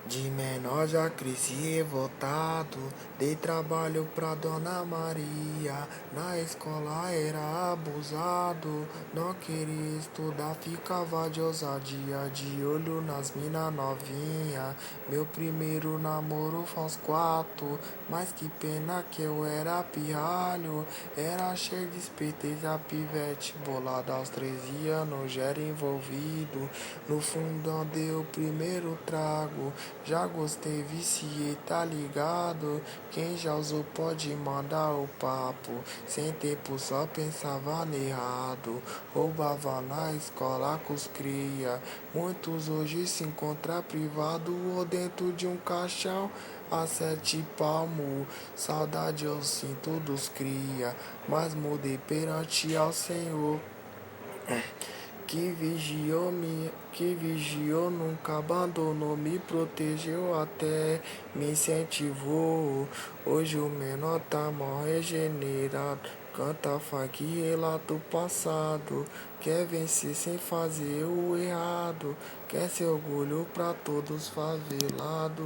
De menor já cresci revoltado, dei trabalho pra Dona Maria. Na escola era abusado, não queria estudar, ficava de ousadia, de olho nas mina novinha. Meu primeiro namoro foi aos 4, mas que pena que eu era pirralho. Era cheio de esperteza, pivete, bolado aos 13 anos, já era envolvido. No fundão deu o primeiro trago. Já gostei, viciei, tá ligado? Quem já usou pode mandar o papo. Sem tempo só pensava no errado. Roubava na escola com os cria. Muitos hoje se encontram privado ou dentro de um caixão a 7 palmos. Saudade eu sinto dos cria, mas mudei perante ao Senhor. Que vigiou, nunca abandonou, me protegeu até me incentivou. Hoje o menor tá mal regenerado, canta funk, relata o passado. Quer vencer sem fazer o errado, quer ser orgulho pra todos favelados.